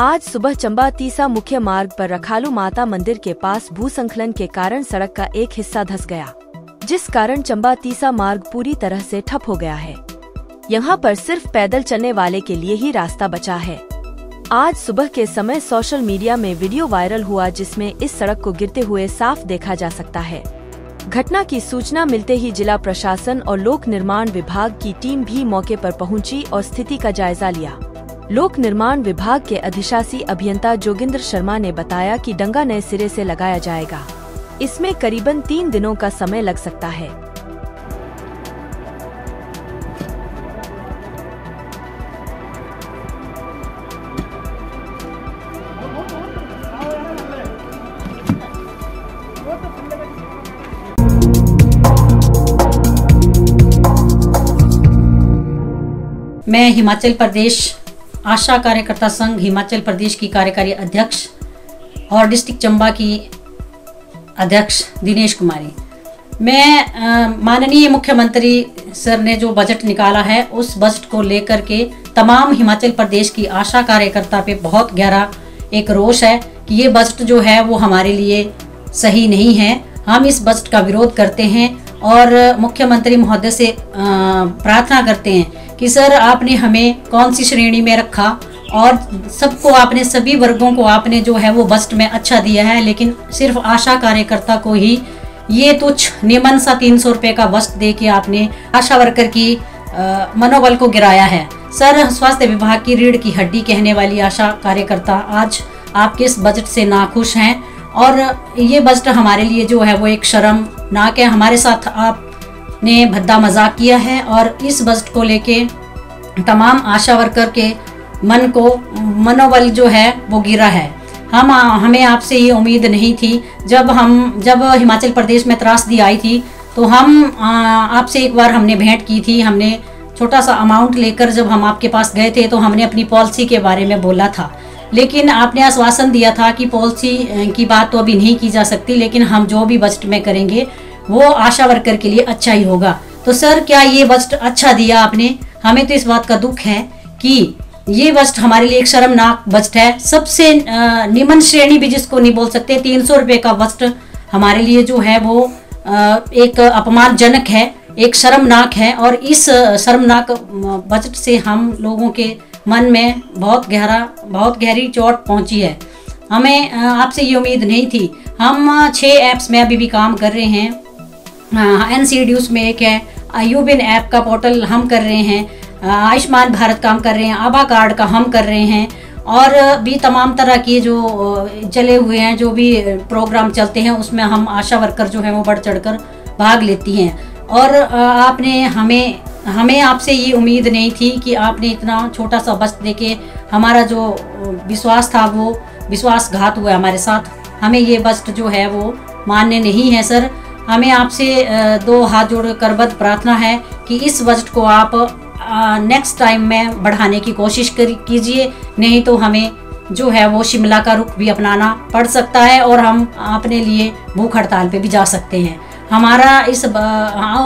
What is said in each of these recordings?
आज सुबह चंबा तीसा मुख्य मार्ग पर रखालू माता मंदिर के पास भूस्खलन के कारण सड़क का एक हिस्सा धंस गया, जिस कारण चंबा तीसा मार्ग पूरी तरह से ठप हो गया है। यहाँ पर सिर्फ पैदल चलने वाले के लिए ही रास्ता बचा है। आज सुबह के समय सोशल मीडिया में वीडियो वायरल हुआ, जिसमें इस सड़क को गिरते हुए साफ देखा जा सकता है। घटना की सूचना मिलते ही जिला प्रशासन और लोक निर्माण विभाग की टीम भी मौके पर पहुंची और स्थिति का जायजा लिया। लोक निर्माण विभाग के अधिशासी अभियंता जोगिंद्र शर्मा ने बताया कि डंगा नए सिरे से लगाया जाएगा। इसमें करीबन 3 दिनों का समय लग सकता है। मैं हिमाचल प्रदेश आशा कार्यकर्ता संघ हिमाचल प्रदेश की कार्यकारी अध्यक्ष और डिस्ट्रिक्ट चंबा की अध्यक्ष दिनेश कुमारी। मैं माननीय मुख्यमंत्री सर ने जो बजट निकाला है, उस बजट को लेकर के तमाम हिमाचल प्रदेश की आशा कार्यकर्ता पे बहुत गहरा एक रोष है कि ये बजट जो है वो हमारे लिए सही नहीं है। हम इस बजट का विरोध करते हैं और मुख्यमंत्री महोदय से प्रार्थना करते हैं कि सर आपने हमें कौन सी श्रेणी में रखा और सबको आपने सभी वर्गों को आपने जो है वो बजट में अच्छा दिया है, लेकिन सिर्फ आशा कार्यकर्ता को ही ये तुच्छ निमन सा 300 रुपये का बजट दे के आपने आशा वर्कर की मनोबल को गिराया है। सर, स्वास्थ्य विभाग की रीढ़ की हड्डी कहने वाली आशा कार्यकर्ता आज आपके इस बजट से नाखुश हैं और ये बजट हमारे लिए जो है वो एक शर्मनाक है। हमारे साथ आपने भद्दा मजाक किया है और इस बजट को लेके तमाम आशा वर्कर के मनोबल जो है वो गिरा है। हमें आपसे ये उम्मीद नहीं थी। जब हिमाचल प्रदेश में त्रासदी आई थी तो हम आपसे एक बार हमने भेंट की थी। हमने छोटा सा अमाउंट लेकर जब हम आपके पास गए थे तो हमने अपनी पॉलिसी के बारे में बोला था, लेकिन आपने आश्वासन दिया था कि पॉलिसी की बात तो अभी नहीं की जा सकती, लेकिन हम जो भी बजट में करेंगे वो आशा वर्कर के लिए अच्छा ही होगा। तो सर, क्या ये बजट अच्छा दिया आपने? हमें तो इस बात का दुख है कि ये बजट हमारे लिए एक शर्मनाक बजट है। सबसे निम्न श्रेणी भी जिसको नहीं बोल सकते, 300 रुपये का बजट हमारे लिए जो है वो एक अपमानजनक है, एक शर्मनाक है। और इस शर्मनाक बजट से हम लोगों के मन में बहुत गहरी चोट पहुंची है। हमें आपसे ये उम्मीद नहीं थी। हम 6 ऐप्स में अभी भी काम कर रहे हैं। NCDUS में एक है, यूबिन ऐप का पोर्टल हम कर रहे हैं, आयुष्मान भारत काम कर रहे हैं, आभा कार्ड का हम कर रहे हैं और भी तमाम तरह की जो चले हुए हैं, जो भी प्रोग्राम चलते हैं उसमें हम आशा वर्कर जो है वो बढ़ चढ़कर भाग लेती हैं। और आपने हमें आपसे ये उम्मीद नहीं थी कि आपने इतना छोटा सा बजट देके हमारा जो विश्वास था वो विश्वासघात हुआ हमारे साथ। हमें ये बजट जो है वो मान्य नहीं है। सर, हमें आपसे 2 हाथ जोड़ करबद्ध प्रार्थना है कि इस बजट को आप नेक्स्ट टाइम में बढ़ाने की कोशिश कीजिए, नहीं तो हमें जो है वो शिमला का रुख भी अपनाना पड़ सकता है और हम अपने लिए भूख हड़ताल पे भी जा सकते हैं। हमारा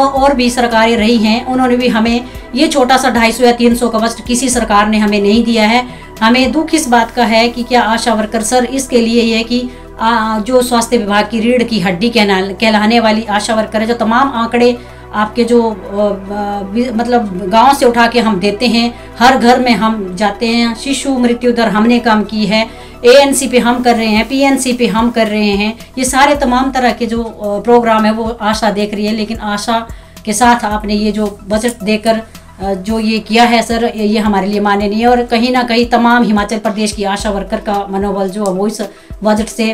और भी सरकारें रही हैं, उन्होंने भी हमें ये छोटा सा 250 या 300 का बजट किसी सरकार ने हमें नहीं दिया है। हमें दुख इस बात का है कि क्या आशा वर्कर सर, इसके लिए ये है कि जो स्वास्थ्य विभाग की रीढ़ की हड्डी कहलाने वाली आशा वर्कर है, जो तमाम आंकड़े आपके जो मतलब गांव से उठा के हम देते हैं, हर घर में हम जाते हैं, शिशु मृत्यु दर हमने कम की है, ANC पे हम कर रहे हैं, PNC पे हम कर रहे हैं, ये सारे तमाम तरह के जो प्रोग्राम है वो आशा देख रही है। लेकिन आशा के साथ आपने ये जो बजट देकर जो ये किया है सर, ये हमारे लिए मान्य नहीं है और कहीं ना कहीं तमाम हिमाचल प्रदेश की आशा वर्कर का मनोबल जो है वो इस बजट से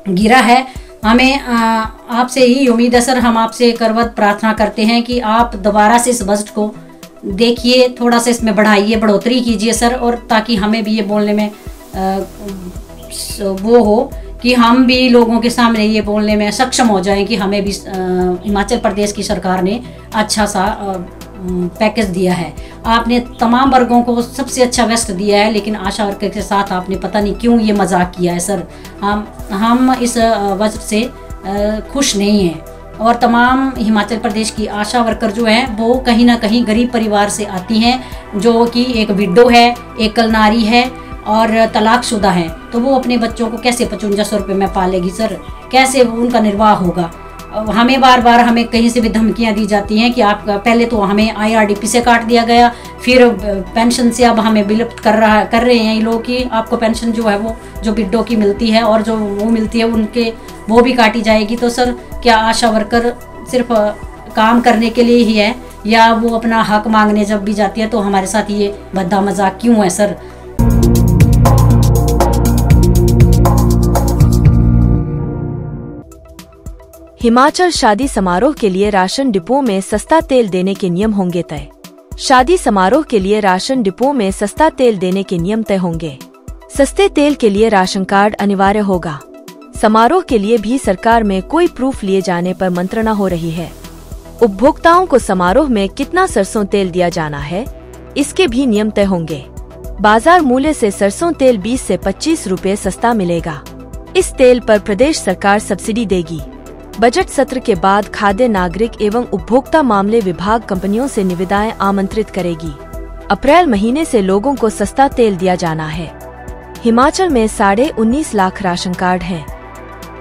गिरा है। हमें आपसे ही उम्मीद है सर, हम आपसे करबद्ध प्रार्थना करते हैं कि आप दोबारा से इस बजट को देखिए, थोड़ा सा इसमें बढ़ोतरी कीजिए सर, और ताकि हमें भी ये बोलने में वो हो कि हम भी लोगों के सामने ये बोलने में सक्षम हो जाएं कि हमें भी हिमाचल प्रदेश की सरकार ने अच्छा सा पैकेज दिया है। आपने तमाम वर्गों को सबसे अच्छा बेस्ट दिया है, लेकिन आशा वर्कर के साथ आपने पता नहीं क्यों ये मजाक किया है सर। हम इस बजट से खुश नहीं हैं और तमाम हिमाचल प्रदेश की आशा वर्कर जो हैं वो कहीं ना कहीं गरीब परिवार से आती हैं, जो कि एक विडो है, एक कलनारी है और तलाकशुदा हैं तो वो अपने बच्चों को कैसे 5500 रुपये में पालेगी सर? कैसे उनका निर्वाह होगा? हमें बार बार हमें कहीं से भी धमकियां दी जाती हैं कि आप पहले तो हमें IRDP से काट दिया गया, फिर पेंशन से अब हमें विलुप्त कर रहे हैं ये लोग कि आपको पेंशन जो है वो जो विडो की मिलती है और जो वो मिलती है उनके वो भी काटी जाएगी। तो सर क्या आशा वर्कर सिर्फ काम करने के लिए ही है या वो अपना हक मांगने जब भी जाती है तो हमारे साथ ये भद्दा मजाक क्यों है सर? हिमाचल शादी समारोह के लिए राशन डिपो में सस्ता तेल देने के नियम होंगे तय। शादी समारोह के लिए राशन डिपो में सस्ता तेल देने के नियम तय होंगे। सस्ते तेल के लिए राशन कार्ड अनिवार्य होगा। समारोह के लिए भी सरकार में कोई प्रूफ लिए जाने पर मंत्रणा हो रही है। उपभोक्ताओं को समारोह में कितना सरसों तेल दिया जाना है, इसके भी नियम तय होंगे। बाजार मूल्य से सरसों तेल 20 से 25 रुपए सस्ता मिलेगा। इस तेल पर प्रदेश सरकार सब्सिडी देगी। बजट सत्र के बाद खाद्य नागरिक एवं उपभोक्ता मामले विभाग कंपनियों से निविदाएं आमंत्रित करेगी। अप्रैल महीने से लोगों को सस्ता तेल दिया जाना है। हिमाचल में 19.5 लाख राशन कार्ड हैं।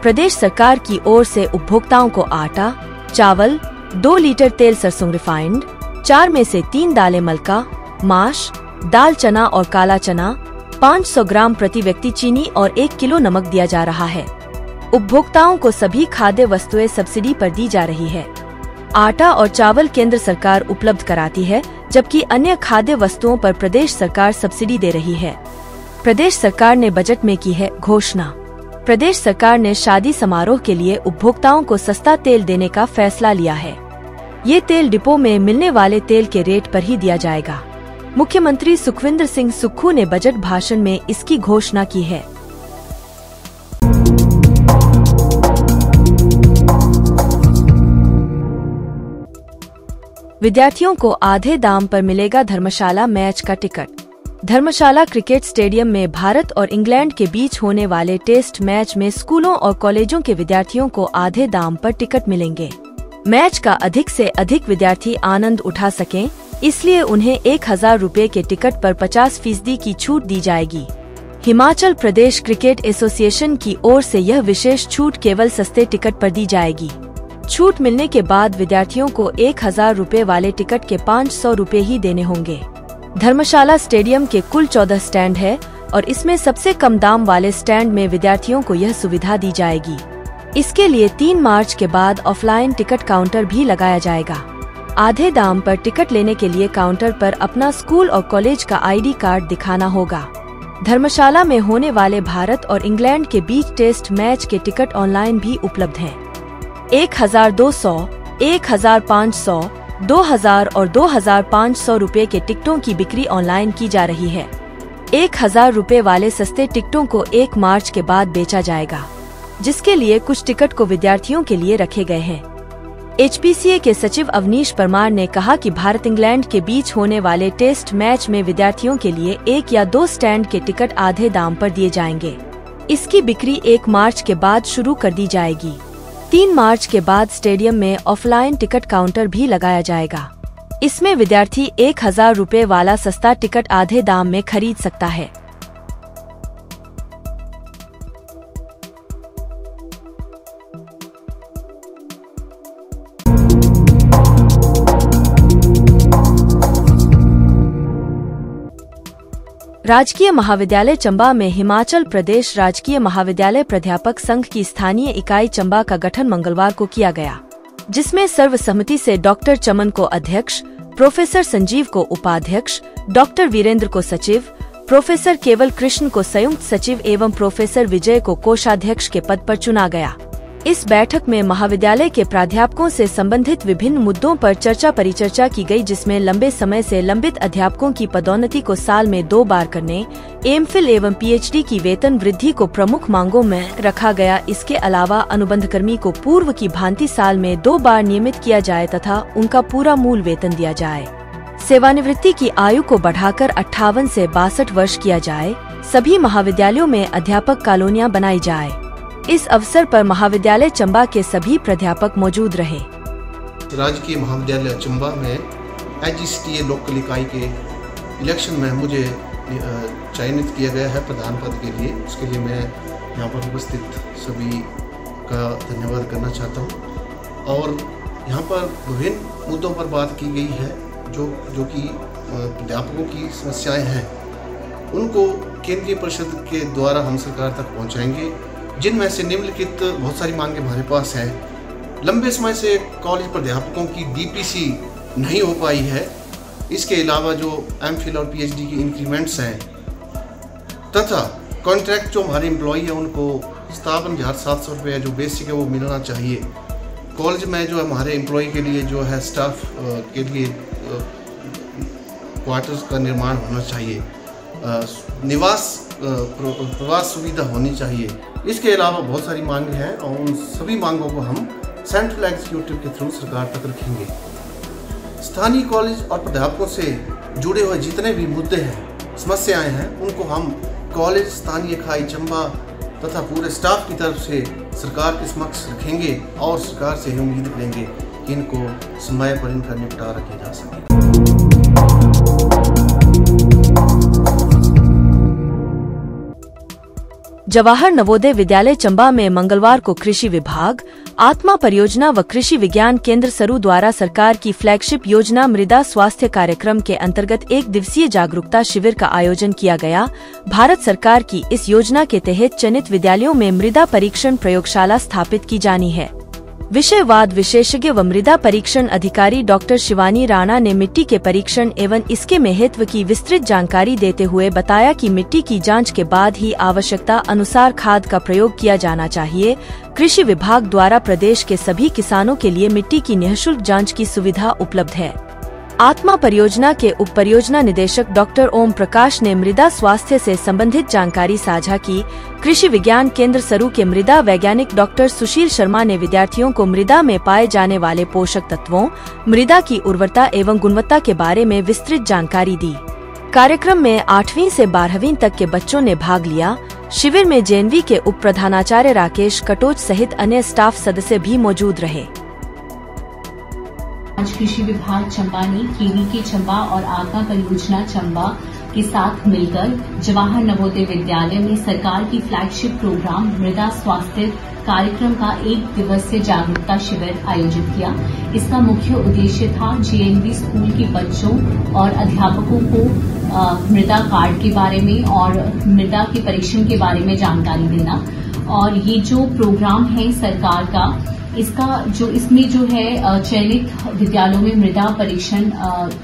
प्रदेश सरकार की ओर से उपभोक्ताओं को आटा, चावल, 2 लीटर तेल सरसों रिफाइंड, 4 में से 3 दालें मलका, माश, दाल चना और काला चना, 500 ग्राम प्रति व्यक्ति चीनी और 1 किलो नमक दिया जा रहा है। उपभोक्ताओं को सभी खाद्य वस्तुएं सब्सिडी पर दी जा रही है। आटा और चावल केंद्र सरकार उपलब्ध कराती है, जबकि अन्य खाद्य वस्तुओं पर प्रदेश सरकार सब्सिडी दे रही है। प्रदेश सरकार ने बजट में की है घोषणा। प्रदेश सरकार ने शादी समारोह के लिए उपभोक्ताओं को सस्ता तेल देने का फैसला लिया है। ये तेल डिपो में मिलने वाले तेल के रेट पर ही दिया जाएगा। मुख्यमंत्री सुखविंदर सिंह सुक्खू ने बजट भाषण में इसकी घोषणा की है। विद्यार्थियों को आधे दाम पर मिलेगा धर्मशाला मैच का टिकट। धर्मशाला क्रिकेट स्टेडियम में भारत और इंग्लैंड के बीच होने वाले टेस्ट मैच में स्कूलों और कॉलेजों के विद्यार्थियों को आधे दाम पर टिकट मिलेंगे। मैच का अधिक से अधिक विद्यार्थी आनंद उठा सकें, इसलिए उन्हें 1000 रुपए के टिकट पर 50% की छूट दी जाएगी। हिमाचल प्रदेश क्रिकेट एसोसिएशन की ओर से यह विशेष छूट केवल सस्ते टिकट पर दी जाएगी। छूट मिलने के बाद विद्यार्थियों को 1000 रुपए वाले टिकट के 500 रुपए ही देने होंगे। धर्मशाला स्टेडियम के कुल 14 स्टैंड है और इसमें सबसे कम दाम वाले स्टैंड में विद्यार्थियों को यह सुविधा दी जाएगी। इसके लिए 3 मार्च के बाद ऑफलाइन टिकट काउंटर भी लगाया जाएगा। आधे दाम पर टिकट लेने के लिए काउंटर पर अपना स्कूल और कॉलेज का ID कार्ड दिखाना होगा। धर्मशाला में होने वाले भारत और इंग्लैंड के बीच टेस्ट मैच के टिकट ऑनलाइन भी उपलब्ध हैं। 1200, 1500, 2000 और 2500 रुपए के टिकटों की बिक्री ऑनलाइन की जा रही है। 1000 रुपए वाले सस्ते टिकटों को 1 मार्च के बाद बेचा जाएगा, जिसके लिए कुछ टिकट को विद्यार्थियों के लिए रखे गए हैं। HPCA के सचिव अवनीश परमार ने कहा कि भारत इंग्लैंड के बीच होने वाले टेस्ट मैच में विद्यार्थियों के लिए 1 या 2 स्टैंड के टिकट आधे दाम पर दिए जाएंगे। इसकी बिक्री 1 मार्च के बाद शुरू कर दी जाएगी। 3 मार्च के बाद स्टेडियम में ऑफलाइन टिकट काउंटर भी लगाया जाएगा। इसमें विद्यार्थी 1000 रुपए वाला सस्ता टिकट आधे दाम में खरीद सकता है। राजकीय महाविद्यालय चंबा में हिमाचल प्रदेश राजकीय महाविद्यालय प्राध्यापक संघ की स्थानीय इकाई चंबा का गठन मंगलवार को किया गया, जिसमें सर्वसम्मति से डॉक्टर चमन को अध्यक्ष, प्रोफेसर संजीव को उपाध्यक्ष, डॉक्टर वीरेंद्र को सचिव, प्रोफेसर केवल कृष्ण को संयुक्त सचिव एवं प्रोफेसर विजय को कोषाध्यक्ष के पद पर चुना गया। इस बैठक में महाविद्यालय के प्राध्यापकों से संबंधित विभिन्न मुद्दों पर चर्चा परिचर्चा की गई, जिसमें लंबे समय से लंबित अध्यापकों की पदोन्नति को साल में 2 बार करने, एमफिल एवं PhD की वेतन वृद्धि को प्रमुख मांगों में रखा गया। इसके अलावा अनुबंधकर्मी को पूर्व की भांति साल में 2 बार नियमित किया जाए तथा उनका पूरा मूल वेतन दिया जाए। सेवानिवृत्ति की आयु को बढ़ाकर 58 से 62 वर्ष किया जाए। सभी महाविद्यालयों में अध्यापक कॉलोनियां बनाई जाए। इस अवसर पर महाविद्यालय चंबा के सभी प्राध्यापक मौजूद रहे। राजकीय महाविद्यालय चंबा में HSTA लोकल इकाई के इलेक्शन में मुझे चयनित किया गया है प्रधान पद के लिए। उसके लिए मैं यहाँ पर उपस्थित सभी का धन्यवाद करना चाहता हूँ। और यहाँ पर विभिन्न मुद्दों पर बात की गई है जो कि अध्यापकों की समस्याएं हैं, उनको केंद्रीय परिषद के द्वारा हम सरकार तक पहुँचाएंगे, जिनमें से निम्नलिखित बहुत सारी मांगे हमारे पास हैं। लंबे समय से कॉलेज प्राध्यापकों की DPC नहीं हो पाई है। इसके अलावा जो MPhil और PhD की इंक्रीमेंट्स हैं तथा कॉन्ट्रैक्ट जो हमारे एम्प्लॉई हैं उनको 57,700 रुपये जो बेसिक है वो मिलना चाहिए। कॉलेज में जो हमारे एम्प्लॉई के लिए जो है स्टाफ के लिए क्वार्टर्स का निर्माण होना चाहिए, निवास प्रवास सुविधा होनी चाहिए। इसके अलावा बहुत सारी मांगें हैं और उन सभी मांगों को हम सेंट्रल एग्जीक्यूटिव के थ्रू सरकार तक रखेंगे। स्थानीय कॉलेज और प्राध्यापकों से जुड़े हुए जितने भी मुद्दे हैं, समस्याएं हैं, उनको हम कॉलेज, स्थानीय इकाई चंबा तथा पूरे स्टाफ की तरफ से सरकार के समक्ष रखेंगे और सरकार से उम्मीद करेंगे कि इनको समय पर इनका निपटारा किया जा सके। जवाहर नवोदय विद्यालय चंबा में मंगलवार को कृषि विभाग, आत्मा परियोजना व कृषि विज्ञान केंद्र सरू द्वारा सरकार की फ्लैगशिप योजना मृदा स्वास्थ्य कार्यक्रम के अंतर्गत 1 दिवसीय जागरूकता शिविर का आयोजन किया गया। भारत सरकार की इस योजना के तहत चयनित विद्यालयों में मृदा परीक्षण प्रयोगशाला स्थापित की जानी है। विषयवाद विशेषज्ञ व मृदा परीक्षण अधिकारी डॉक्टर शिवानी राणा ने मिट्टी के परीक्षण एवं इसके महत्व की विस्तृत जानकारी देते हुए बताया कि मिट्टी की जांच के बाद ही आवश्यकता अनुसार खाद का प्रयोग किया जाना चाहिए। कृषि विभाग द्वारा प्रदेश के सभी किसानों के लिए मिट्टी की निःशुल्क जांच की सुविधा उपलब्ध है। आत्मा परियोजना के उप परियोजना निदेशक डॉक्टर ओम प्रकाश ने मृदा स्वास्थ्य से संबंधित जानकारी साझा की। कृषि विज्ञान केंद्र सरू के मृदा वैज्ञानिक डॉक्टर सुशील शर्मा ने विद्यार्थियों को मृदा में पाए जाने वाले पोषक तत्वों, मृदा की उर्वरता एवं गुणवत्ता के बारे में विस्तृत जानकारी दी। कार्यक्रम में 8वीं से 12वीं तक के बच्चों ने भाग लिया। शिविर में JNV के उप प्रधानाचार्य राकेश कटोच सहित अन्य स्टाफ सदस्य भी मौजूद रहे। आज कृषि विभाग चंबा ने KVK चंबा और आत्मा परियोजना चंबा के साथ मिलकर जवाहर नवोदय विद्यालय में सरकार की फ्लैगशिप प्रोग्राम मृदा स्वास्थ्य कार्यक्रम का 1 दिवसीय जागरूकता शिविर आयोजित किया। इसका मुख्य उद्देश्य था JNV स्कूल के बच्चों और अध्यापकों को मृदा कार्ड के बारे में और मृदा के परीक्षण के बारे में जानकारी देना। और ये जो प्रोग्राम है सरकार का, इसमें जो है चयनित विद्यालयों में मृदा परीक्षण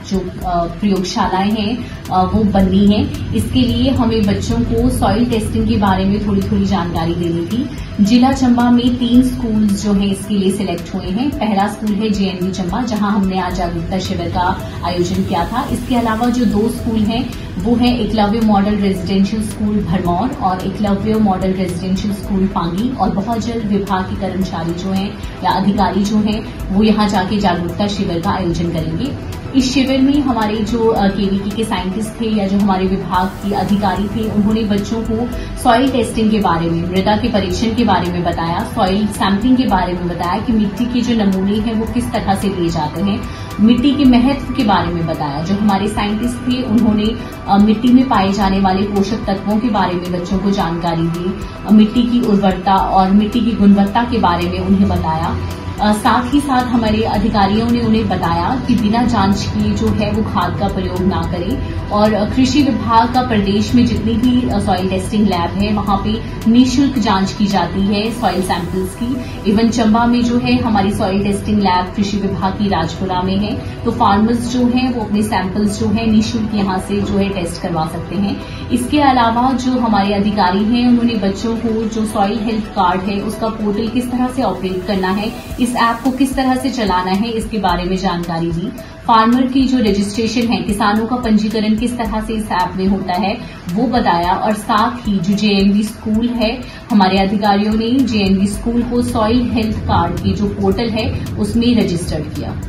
जो प्रयोगशालाएं हैं वो बननी है। इसके लिए हमें बच्चों को सॉइल टेस्टिंग के बारे में थोड़ी जानकारी देनी थी। जिला चंबा में 3 स्कूल जो हैं इसके लिए सिलेक्ट हुए हैं। पहला स्कूल है JNV चंबा, जहां हमने आज जागरूकता शिविर का आयोजन किया था। इसके अलावा जो 2 स्कूल हैं वो है Eklavya model residential school Bharmour और Eklavya model residential school Pangi. और बहुत जल्द विभाग के कर्मचारी जो हैं या अधिकारी जो हैं वो यहाँ जाके जागरूकता शिविर का आयोजन करेंगे। इस शिविर में हमारे जो KVK के साइंटिस्ट थे या जो हमारे विभाग के अधिकारी थे, उन्होंने बच्चों को सॉइल टेस्टिंग के बारे में, मृदा के परीक्षण के बारे में बताया, सॉइल सैंपलिंग के बारे में बताया कि मिट्टी के जो नमूने हैं वो किस तरह से लिए जाते हैं, मिट्टी के महत्व के बारे में बताया। जो हमारे साइंटिस्ट थे उन्होंने मिट्टी में पाए जाने वाले पोषक तत्वों के बारे में बच्चों को जानकारी दी, मिट्टी की उर्वरता और मिट्टी की गुणवत्ता के बारे में उन्हें बताया। साथ ही साथ हमारे अधिकारियों ने उन्हें बताया कि बिना जांच किए जो है वो खाद का प्रयोग ना करें। और कृषि विभाग का प्रदेश में जितनी भी सॉइल टेस्टिंग लैब है वहां पे निःशुल्क जांच की जाती है सॉइल सैंपल्स की। इवन चंबा में जो है हमारी सॉइल टेस्टिंग लैब कृषि विभाग की राजपुरा में है, तो फार्मर्स जो हैं वो अपने सैंपल्स जो है निःशुल्क यहां से जो है टेस्ट करवा सकते हैं। इसके अलावा जो हमारे अधिकारी हैं उन्होंने बच्चों को जो सॉइल हेल्थ कार्ड है उसका पोर्टल किस तरह से ऑपरेट करना है, इस ऐप को किस तरह से चलाना है, इसके बारे में जानकारी दी। फार्मर की जो रजिस्ट्रेशन है, किसानों का पंजीकरण किस तरह से इस ऐप में होता है वो बताया। और साथ ही जो JNV स्कूल है, हमारे अधिकारियों ने JNV स्कूल को सॉइल हेल्थ कार्ड की जो पोर्टल है उसमें रजिस्टर्ड किया।